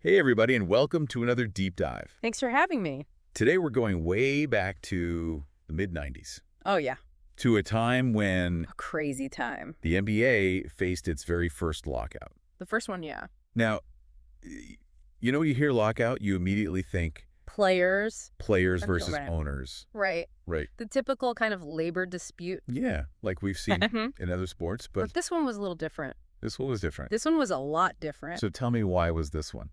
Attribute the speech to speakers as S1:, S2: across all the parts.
S1: Hey everybody, and welcome to another deep dive.
S2: Thanks for having me.
S1: Today we're going way back to the mid-90s,
S2: Oh, yeah.
S1: to a time when
S2: A crazy time.
S1: the NBA faced its very first lockout.
S2: The first one, yeah.
S1: Now, when you hear lockout, you immediately think
S2: Players.
S1: players
S2: Okay,
S1: versus
S2: right.
S1: owners.
S2: Right.
S1: Right.
S2: The typical kind of labor dispute.
S1: Yeah, like we've seen
S2: Mhm.
S1: in other sports,
S2: But
S1: but
S2: this one was a little different.
S1: this one was different.
S2: This one was a lot different.
S1: So tell me, why was this one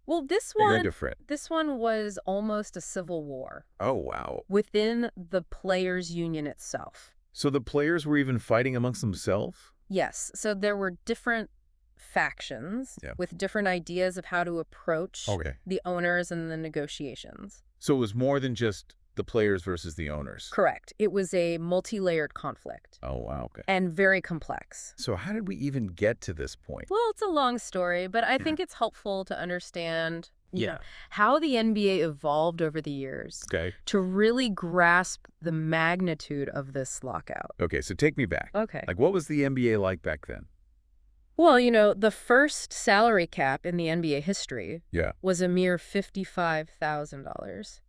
S2: Well, this
S1: big and
S2: one,
S1: different?
S2: this one was almost a civil war
S1: Oh, wow.
S2: within the players' union itself.
S1: So the players were even fighting amongst themselves?
S2: Yes. So there were different factions
S1: Yeah.
S2: with different ideas of how to approach
S1: Okay.
S2: the owners and the negotiations.
S1: So it was more than just the players versus the owners?
S2: Correct. It was a multi-layered conflict
S1: Oh, wow, okay.
S2: and very complex.
S1: So how did we even get to this point?
S2: Well, it's a long story, but I think it's helpful to understand
S1: Yeah.
S2: how the NBA evolved over the years
S1: Okay.
S2: to really grasp the magnitude of this lockout.
S1: Okay, so take me back.
S2: Okay.
S1: Like, what was the NBA like back then?
S2: Well, the first salary cap in the NBA history
S1: Yeah.
S2: was a mere $55,000.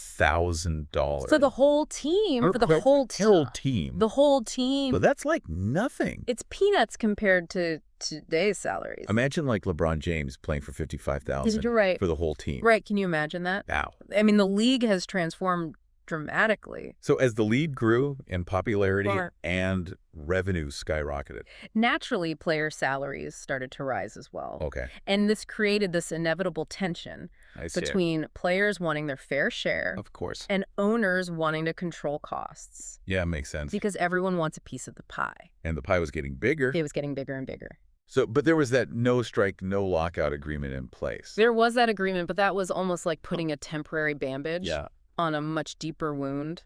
S1: $55,000.
S2: For the whole team, for the whole team.
S1: Whole team.
S2: The whole team.
S1: But that's like nothing.
S2: It's peanuts compared to today's salaries.
S1: Imagine like LeBron James playing for $55,000
S2: You're right.
S1: for the whole team.
S2: Right. Can you imagine that?
S1: Wow.
S2: I mean, the league has transformed dramatically.
S1: So as the league grew in popularity
S2: Right.
S1: and revenue skyrocketed.
S2: Naturally, player salaries started to rise as well.
S1: Okay.
S2: And this created this inevitable tension
S1: I see.
S2: between players wanting their fair share
S1: Of course.
S2: and owners wanting to control costs
S1: Yeah, makes sense.
S2: because everyone wants a piece of the pie.
S1: And the pie was getting bigger.
S2: It was getting bigger and bigger.
S1: So, but there was that no strike, no lockout agreement in place.
S2: There was that agreement, but that was almost like putting a temporary bandage
S1: Yeah.
S2: on a much deeper wound.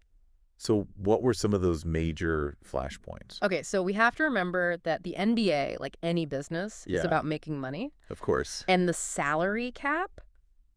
S1: So what were some of those major flashpoints?
S2: Okay, so we have to remember that the NBA, like any business, is
S1: Yeah.
S2: about making money.
S1: Of course.
S2: And the salary cap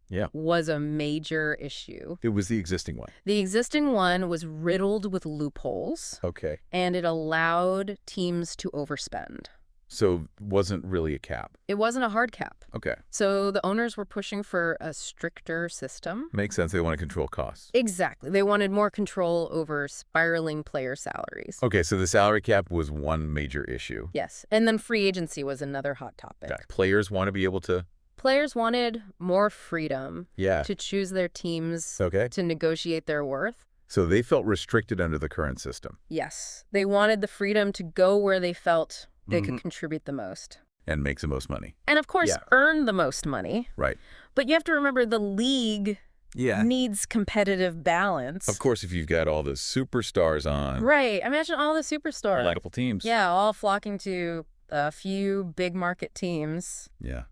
S1: Yeah.
S2: was a major issue.
S1: It was the existing one.
S2: The existing one was riddled with loopholes,
S1: Okay.
S2: and it allowed teams to overspend.
S1: So it wasn't really a cap.
S2: It wasn't a hard cap.
S1: Okay.
S2: So the owners were pushing for a stricter system.
S1: Makes sense. They want to control costs.
S2: Exactly. They wanted more control over spiraling player salaries.
S1: Okay, so the salary cap was one major issue.
S2: Yes. And then free agency was another hot topic.
S1: Okay. Players want to be able to...
S2: Players wanted more freedom
S1: Yeah.
S2: to choose their teams,
S1: Okay.
S2: to negotiate their worth.
S1: So they felt restricted under the current system
S2: Yes. They wanted the freedom to go where they felt they
S1: Mhm.
S2: could contribute the most.
S1: and makes the most money.
S2: And of course,
S1: Yeah.
S2: earn the most money.
S1: Right.
S2: But you have to remember the league needs competitive balance.
S1: Of course, if you've got all the superstars on...
S2: Right. Imagine all the superstars.
S1: Multiple teams.
S2: Yeah, all flocking to a few big market teams.
S1: Yeah.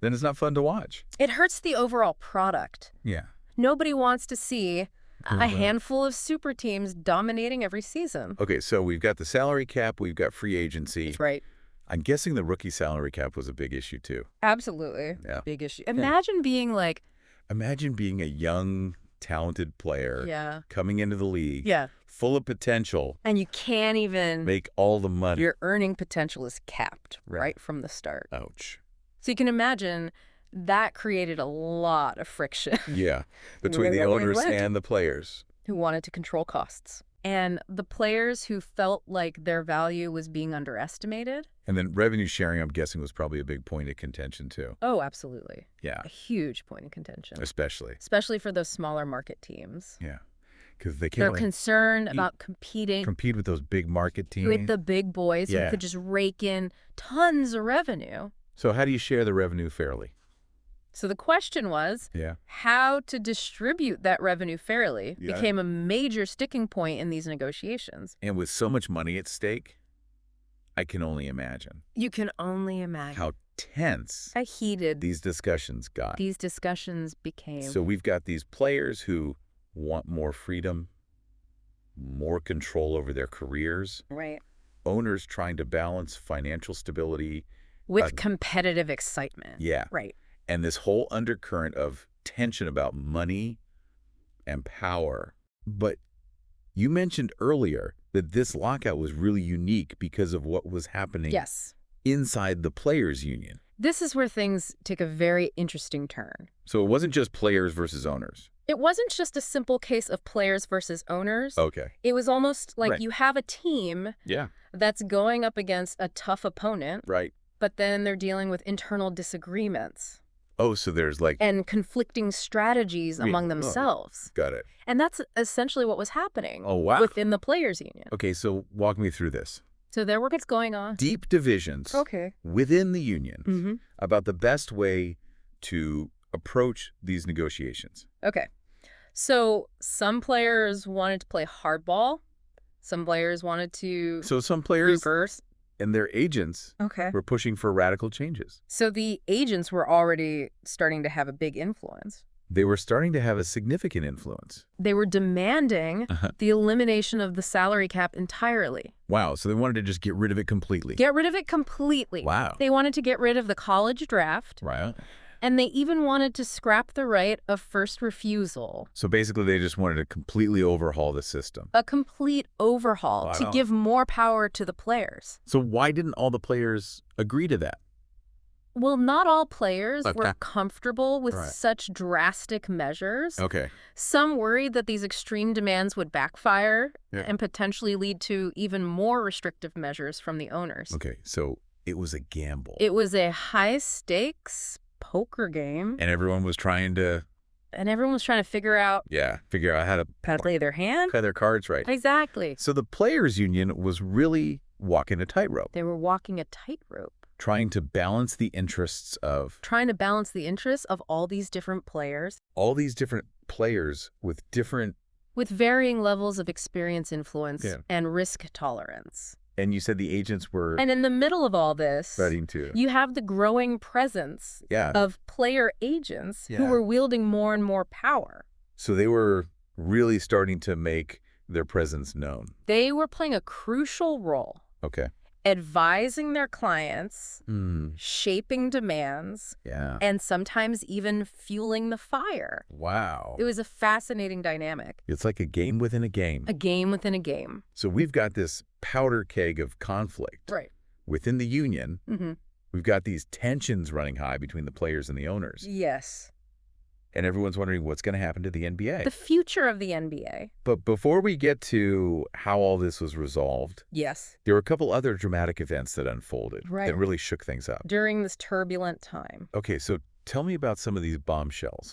S1: Then it's not fun to watch.
S2: It hurts the overall product.
S1: Yeah.
S2: Nobody wants to see a
S1: Mhm.
S2: handful of super teams dominating every season.
S1: Okay, so we've got the salary cap, we've got free agency.
S2: That's right.
S1: I'm guessing the rookie salary cap was a big issue too.
S2: Absolutely.
S1: Yeah.
S2: Big issue. Imagine being like,
S1: Imagine being a young, talented player
S2: yeah,
S1: coming into the league,
S2: yeah.
S1: full of potential,
S2: And you can't even,
S1: make all the money.
S2: your earning potential is capped
S1: Right.
S2: right from the start.
S1: Ouch.
S2: So you can imagine that created a lot of friction
S1: Yeah, between the
S2: Where we
S1: owners
S2: went.
S1: and the players.
S2: who wanted to control costs. And the players who felt like their value was being underestimated.
S1: And then revenue sharing, I'm guessing, was probably a big point of contention too.
S2: Oh, absolutely.
S1: Yeah,
S2: A huge point of contention,
S1: especially.
S2: especially for those smaller market teams.
S1: Yeah, because they
S2: They're
S1: can't like,
S2: concerned about competing
S1: compete with those big market teams.
S2: with the big boys
S1: Yeah.
S2: who could just rake in tons of revenue.
S1: So how do you share the revenue fairly?
S2: So the question was,
S1: Yeah.
S2: how to distribute that revenue fairly
S1: Yeah.
S2: became a major sticking point in these negotiations.
S1: And with so much money at stake, I can only imagine
S2: You can only imagine
S1: how tense
S2: how heated
S1: these discussions got.
S2: these discussions became.
S1: So we've got these players who want more freedom, more control over their careers,
S2: right.
S1: owners trying to balance financial stability.
S2: With competitive excitement.
S1: Yeah.
S2: Right.
S1: And this whole undercurrent of tension about money and power. But you mentioned earlier that this lockout was really unique because of what was happening
S2: Yes.
S1: inside the players' union.
S2: This is where things take a very interesting turn.
S1: So it wasn't just players versus owners.
S2: It wasn't just a simple case of players versus owners.
S1: Okay.
S2: It was almost like
S1: Right.
S2: you have a team
S1: Yeah.
S2: that's going up against a tough opponent,
S1: Right.
S2: but then they're dealing with internal disagreements
S1: Oh, so there's like...
S2: and conflicting strategies among themselves.
S1: Got it.
S2: And that's essentially what was happening
S1: Oh, wow.
S2: within the players' union.
S1: Okay, so walk me through this.
S2: So there were what's going on.
S1: Deep divisions
S2: Okay.
S1: within the union
S2: Mm-hmm.
S1: about the best way to approach these negotiations.
S2: Okay. So some players wanted to play hardball. Some players wanted to
S1: So some players
S2: reverse.
S1: and their agents
S2: Okay.
S1: were pushing for radical changes.
S2: So the agents were already starting to have a big influence.
S1: They were starting to have a significant influence.
S2: They were demanding
S1: Uh-huh.
S2: the elimination of the salary cap entirely.
S1: Wow, so they wanted to just get rid of it completely.
S2: Get rid of it completely.
S1: Wow.
S2: They wanted to get rid of the college draft,
S1: Right.
S2: and they even wanted to scrap the right of first refusal.
S1: So basically they just wanted to completely overhaul the system.
S2: A complete overhaul to
S1: Wow.
S2: give more power to the players.
S1: So why didn't all the players agree to that?
S2: Well, not all players
S1: Okay.
S2: were comfortable with
S1: Right.
S2: such drastic measures.
S1: Okay.
S2: Some worried that these extreme demands would backfire
S1: Yeah.
S2: and potentially lead to even more restrictive measures from the owners.
S1: Okay, so it was a gamble.
S2: It was a high-stakes poker game,
S1: And everyone was trying to,
S2: and everyone was trying to figure out
S1: figure out how to
S2: how to play their hand.
S1: play their cards right.
S2: Exactly.
S1: So the players' union was really walking a tightrope,
S2: They were walking a tightrope,
S1: trying to balance the interests of
S2: trying to balance the interests of all these different players
S1: all these different players with different...
S2: with varying levels of experience, influence,
S1: Yeah.
S2: and risk tolerance.
S1: And you said the agents were
S2: And in the middle of all this,
S1: starting to...
S2: you have the growing presence
S1: Yeah.
S2: of player agents who
S1: Yeah.
S2: were wielding more and more power.
S1: So they were really starting to make their presence known.
S2: They were playing a crucial role,
S1: Okay.
S2: advising their clients,
S1: Hmm.
S2: shaping demands,
S1: Yeah.
S2: and sometimes even fueling the fire.
S1: Wow.
S2: It was a fascinating dynamic,
S1: It's like a game within a game.
S2: a game within a game.
S1: So we've got this powder keg of conflict
S2: Right.
S1: within the union.
S2: Mm-hmm.
S1: We've got these tensions running high between the players and the owners.
S2: Yes.
S1: And everyone's wondering what's going to happen to the NBA.
S2: The future of the NBA.
S1: But before we get to how all this was resolved,
S2: Yes.
S1: there were a couple other dramatic events that unfolded
S2: Right.
S1: that really shook things up.
S2: During this turbulent time.
S1: Okay, so tell me about some of these bombshells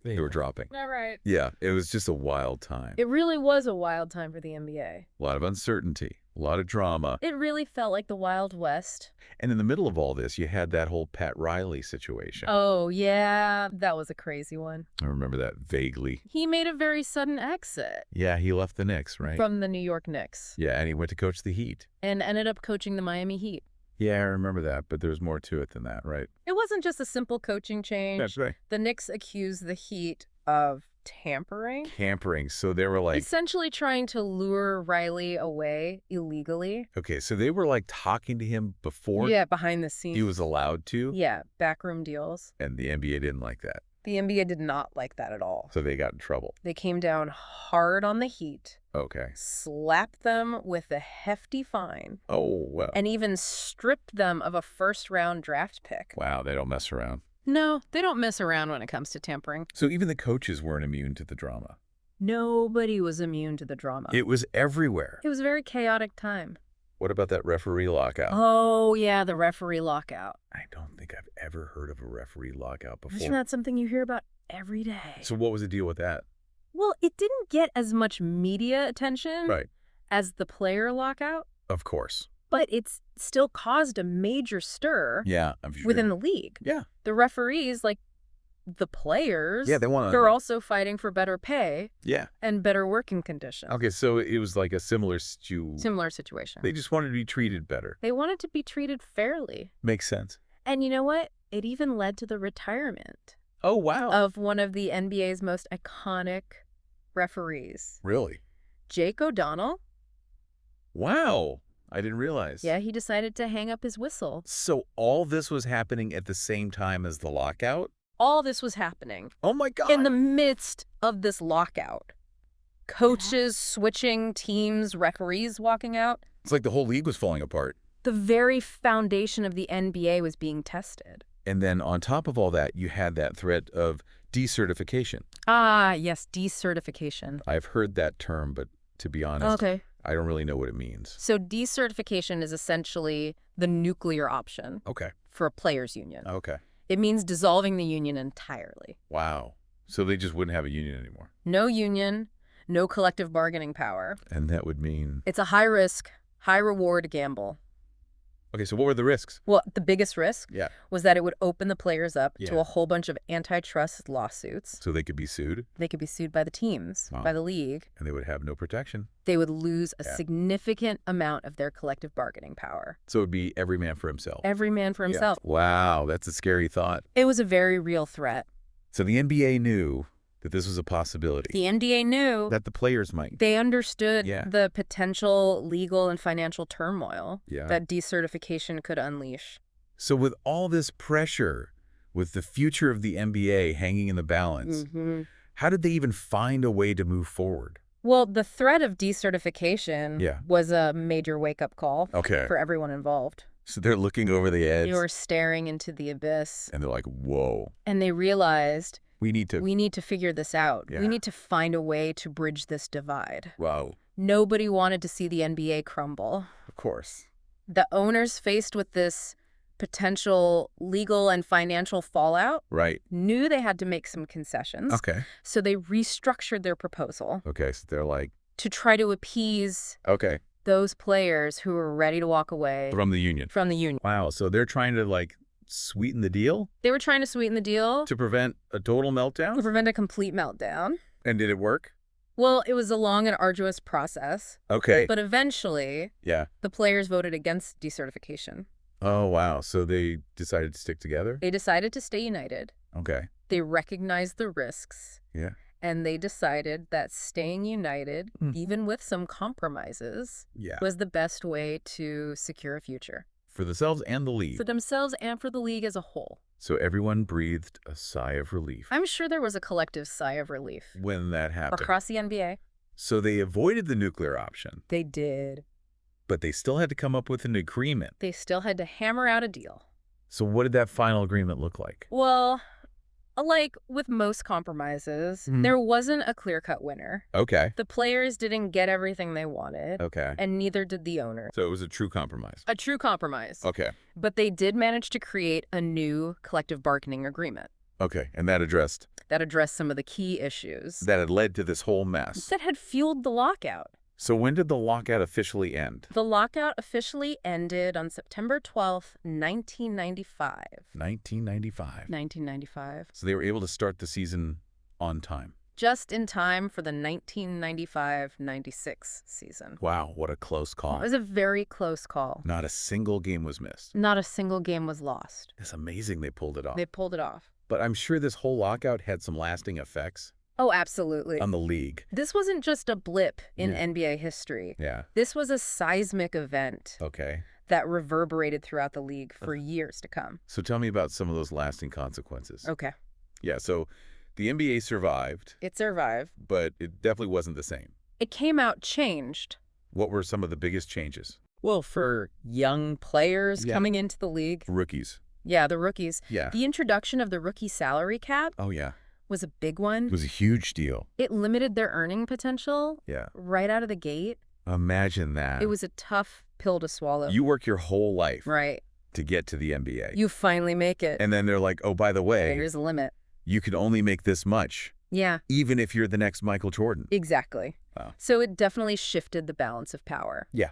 S1: they were dropping.
S2: All right.
S1: Yeah, it was just a wild time.
S2: It really was a wild time for the NBA.
S1: A lot of uncertainty, a lot of drama.
S2: It really felt like the Wild West.
S1: And in the middle of all this, you had that whole Pat Riley situation.
S2: Oh, yeah. That was a crazy one.
S1: I remember that vaguely.
S2: He made a very sudden exit
S1: Yeah, he left the Knicks, right?
S2: from the New York Knicks
S1: Yeah, and he went to coach the Heat.
S2: and ended up coaching the Miami Heat.
S1: Yeah, I remember that, but there's more to it than that, right?
S2: It wasn't just a simple coaching change.
S1: That's right.
S2: The Knicks accused the Heat of tampering,
S1: Tampering. So they were like,
S2: essentially trying to lure Riley away illegally.
S1: okay, so they were like talking to him before
S2: Yeah, behind the scenes.
S1: he was allowed to,
S2: Yeah, backroom deals.
S1: and the NBA didn't like that.
S2: The NBA did not like that at all.
S1: So they got in trouble.
S2: They came down hard on the Heat,
S1: Okay.
S2: slapped them with a hefty fine,
S1: Oh, well.
S2: and even stripped them of a first-round draft pick.
S1: Wow, they don't mess around.
S2: No, they don't mess around when it comes to tampering.
S1: So even the coaches weren't immune to the drama.
S2: Nobody was immune to the drama.
S1: It was everywhere.
S2: It was a very chaotic time.
S1: What about that referee lockout?
S2: Oh, yeah, the referee lockout.
S1: I don't think I've ever heard of a referee lockout before.
S2: Isn't that something you hear about every day?
S1: So what was the deal with that?
S2: Well, it didn't get as much media attention
S1: Right.
S2: as the player lockout,
S1: Of course.
S2: but it's still caused a major stir
S1: Yeah, I'm sure.
S2: within the league.
S1: Yeah.
S2: The referees, like the players,
S1: Yeah, they want
S2: they're also fighting for better pay
S1: Yeah.
S2: and better working conditions.
S1: Okay, so it was like a similar
S2: Similar situation.
S1: They just wanted to be treated better.
S2: They wanted to be treated fairly.
S1: Makes sense.
S2: And you know what? It even led to the retirement
S1: Oh, wow.
S2: of one of the NBA's most iconic referees,
S1: Really?
S2: Jake O'Donnell.
S1: Wow. I didn't realize.
S2: Yeah, he decided to hang up his whistle.
S1: So all this was happening at the same time as the lockout?
S2: All this was happening
S1: Oh, my God.
S2: in the midst of this lockout. Coaches switching teams, referees walking out.
S1: It's like the whole league was falling apart.
S2: The very foundation of the NBA was being tested.
S1: And then on top of all that, you had that threat of decertification.
S2: Ah, yes, decertification.
S1: I've heard that term, but to be honest,
S2: Okay.
S1: I don't really know what it means.
S2: So decertification is essentially the nuclear option
S1: Okay.
S2: for a players' union.
S1: Okay.
S2: It means dissolving the union entirely.
S1: Wow. So they just wouldn't have a union anymore.
S2: No union, no collective bargaining power.
S1: And that would mean...
S2: It's a high-risk, high-reward gamble.
S1: Okay, so what were the risks?
S2: Well, the biggest risk
S1: Yeah.
S2: was that it would open the players up to
S1: Yeah.
S2: a whole bunch of antitrust lawsuits.
S1: So they could be sued,
S2: They could be sued by the teams,
S1: Wow.
S2: by the league.
S1: and they would have no protection.
S2: They would lose a
S1: Yeah.
S2: significant amount of their collective bargaining power.
S1: So it would be every man for himself.
S2: Every man for
S1: Yeah.
S2: himself.
S1: Wow, that's a scary thought.
S2: It was a very real threat.
S1: So the NBA knew that this was a possibility,
S2: The NBA knew.
S1: that the players might.
S2: They understood
S1: Yeah.
S2: the potential legal and financial turmoil
S1: Yeah.
S2: that decertification could unleash.
S1: So with all this pressure, with the future of the NBA hanging in the balance, how did they even find a way to move forward?
S2: Well, the threat of decertification
S1: Yeah.
S2: was a major wake-up call
S1: Okay.
S2: for everyone involved.
S1: So they're looking over the edge,
S2: They were staring into the abyss,
S1: and they're like, whoa,
S2: and they realized,
S1: we need to...
S2: we need to figure this out.
S1: Yeah.
S2: We need to find a way to bridge this divide.
S1: Wow,
S2: Nobody wanted to see the NBA crumble.
S1: of course.
S2: The owners, faced with this potential legal and financial fallout,
S1: Right.
S2: knew they had to make some concessions.
S1: Okay.
S2: So they restructured their proposal
S1: Okay, so they're like,
S2: to try to appease
S1: okay,
S2: those players who were ready to walk away
S1: from the union.
S2: from the union.
S1: Wow, so they're trying to, like, sweeten the deal
S2: They were trying to sweeten the deal
S1: to prevent a total
S2: to
S1: meltdown?
S2: prevent a complete meltdown.
S1: And did it work?
S2: Well, it was a long and arduous process,
S1: Okay.
S2: but eventually
S1: Yeah.
S2: the players voted against decertification.
S1: Oh, wow. So they decided to stick together?
S2: They decided to stay united.
S1: Okay.
S2: They recognized the risks,
S1: Yeah.
S2: and they decided that staying united,
S1: Hmm.
S2: even with some compromises,
S1: Yeah.
S2: was the best way to secure a future
S1: For themselves and the league.
S2: for themselves and for the league as a whole.
S1: So everyone breathed a sigh of relief
S2: I'm sure there was a collective sigh of relief
S1: when that happened.
S2: across the NBA.
S1: So they avoided the nuclear option,
S2: They did.
S1: but they still had to come up with an agreement.
S2: They still had to hammer out a deal.
S1: So what did that final agreement look like?
S2: Well, like with most compromises,
S1: Mhm.
S2: there wasn't a clear-cut winner.
S1: Okay.
S2: The players didn't get everything they wanted,
S1: Okay.
S2: and neither did the owner.
S1: So it was a true compromise.
S2: A true compromise.
S1: Okay.
S2: But they did manage to create a new collective bargaining agreement
S1: Okay. And that addressed,
S2: that addressed some of the key issues
S1: that had led to this whole mess.
S2: that had fueled the lockout.
S1: So when did the lockout officially end?
S2: The lockout officially ended on September 12th, 1995.
S1: 1995.
S2: 1995.
S1: So they were able to start the season on time.
S2: Just in time for the 1995-96 season.
S1: Wow, what a close
S2: It
S1: call.
S2: was a very close call.
S1: Not a single game was missed.
S2: Not a single game was lost.
S1: It's amazing they pulled it off.
S2: They pulled it off.
S1: But I'm sure this whole lockout had some lasting effects
S2: Oh, absolutely.
S1: on the league.
S2: This wasn't just a blip in
S1: Yeah.
S2: NBA history.
S1: Yeah.
S2: This was a seismic event
S1: Okay.
S2: that reverberated throughout the league for years to come.
S1: So tell me about some of those lasting consequences.
S2: Okay.
S1: Yeah, so the NBA survived,
S2: It survived.
S1: but it definitely wasn't the same.
S2: It came out changed.
S1: What were some of the biggest changes?
S2: Well, for young players
S1: Yeah.
S2: coming into the league.
S1: Rookies.
S2: Yeah, the rookies.
S1: Yeah.
S2: The introduction of the rookie salary cap
S1: Oh, yeah.
S2: was a big one.
S1: It was a huge deal.
S2: It limited their earning potential
S1: Yeah.
S2: right out of the gate.
S1: Imagine that.
S2: It was a tough pill to swallow.
S1: You work your whole life
S2: Right.
S1: to get to the NBA.
S2: You finally make it.
S1: And then they're like, oh, by the way,
S2: There's a limit.
S1: you can only make this much,
S2: Yeah,
S1: even if you're the next Michael Jordan.
S2: exactly.
S1: Wow.
S2: So it definitely shifted the balance of power.
S1: Yeah.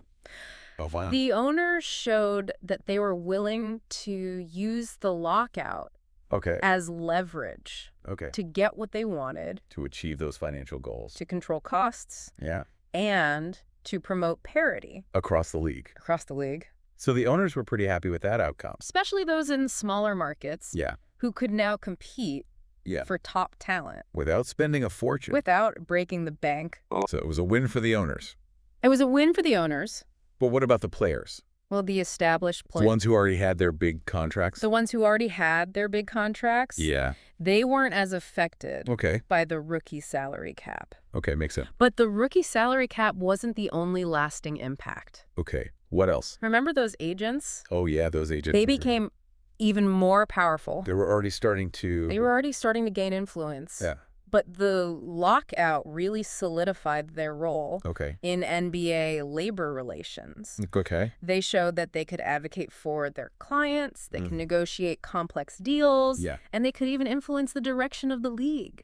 S1: Oh, wow.
S2: The owners showed that they were willing to use the lockout
S1: Okay.
S2: as leverage
S1: Okay.
S2: to get what they wanted,
S1: To achieve those financial goals.
S2: to control costs,
S1: Yeah.
S2: and to promote parity
S1: Across the league.
S2: across the league,
S1: So the owners were pretty happy with that outcome.
S2: especially those in smaller markets
S1: Yeah.
S2: who could now compete
S1: Yeah.
S2: for top talent
S1: Without spending a fortune.
S2: without breaking the bank.
S1: So it was a win for the owners.
S2: It was a win for the owners.
S1: But what about the players?
S2: Well, the established
S1: The
S2: players,
S1: ones who already had their big contracts?
S2: the ones who already had their big contracts,
S1: Yeah.
S2: they weren't as affected
S1: Okay.
S2: by the rookie salary cap.
S1: Okay, makes sense.
S2: But the rookie salary cap wasn't the only lasting impact.
S1: Okay. What else?
S2: Remember those agents?
S1: Oh, yeah, those agents.
S2: They became even more powerful.
S1: They were already starting to...
S2: They were already starting to gain influence.
S1: Yeah.
S2: But the lockout really solidified their role in NBA labor relations.
S1: Okay.
S2: They showed that they could advocate for their clients, they can negotiate complex deals, and they could even influence the direction of the league.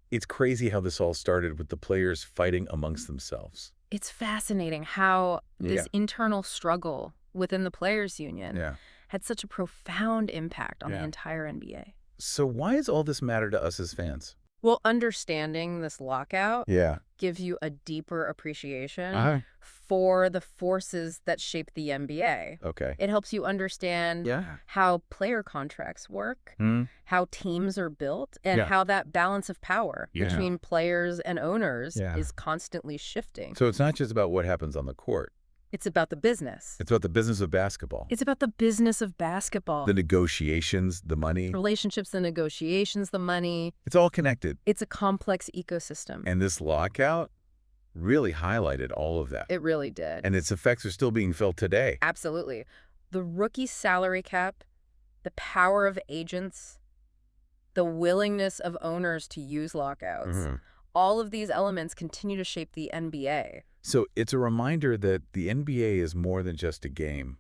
S1: It's crazy how this all started with the players fighting amongst themselves.
S2: It's fascinating how this internal struggle within the players' union had such a profound impact on the entire NBA.
S1: So why does all this matter to us as fans?
S2: Well, understanding this lockout gives you a deeper appreciation for the forces that shape the NBA. It helps you understand how player contracts work, how teams are built, and how that balance of power between players and owners is constantly shifting.
S1: So it's not just about what happens on the court.
S2: It's about the business.
S1: It's about the business of basketball.
S2: It's about the business of basketball.
S1: The negotiations, the money.
S2: Relationships, the negotiations, the money.
S1: It's all connected.
S2: It's a complex ecosystem.
S1: And this lockout really highlighted all of that.
S2: It really did.
S1: And its effects are still being felt today.
S2: Absolutely. The rookie salary cap, the power of agents, the willingness of owners to use lockouts. All of these elements continue to shape the NBA.
S1: So it's a reminder that the NBA is more than just a game.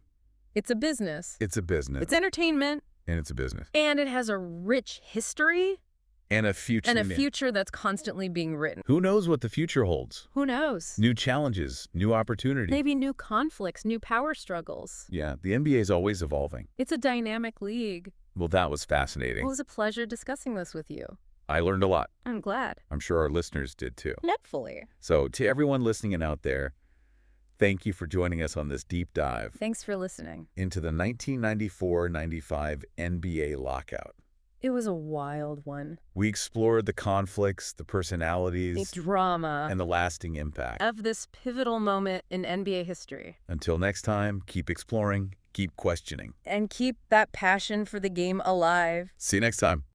S2: It's a business.
S1: It's a business.
S2: It's entertainment.
S1: And it's a business.
S2: And it has a rich history.
S1: And a future.
S2: And a future that's constantly being written.
S1: Who knows what the future holds?
S2: Who knows?
S1: New challenges, new opportunities.
S2: Maybe new conflicts, new power struggles.
S1: Yeah, the NBA is always evolving.
S2: It's a dynamic league.
S1: Well, that was fascinating.
S2: It was a pleasure discussing this with you.
S1: I learned a lot.
S2: I'm glad.
S1: I'm sure our listeners did too.
S2: Hopefully.
S1: So to everyone listening in out there, thank you for joining us on this deep dive.
S2: Thanks for listening.
S1: Into the 1994-95 NBA lockout.
S2: It was a wild one.
S1: We explored the conflicts, the personalities,
S2: the drama,
S1: and the lasting impact
S2: of this pivotal moment in NBA history.
S1: Until next time, keep exploring, keep questioning.
S2: And keep that passion for the game alive.
S1: See you next time.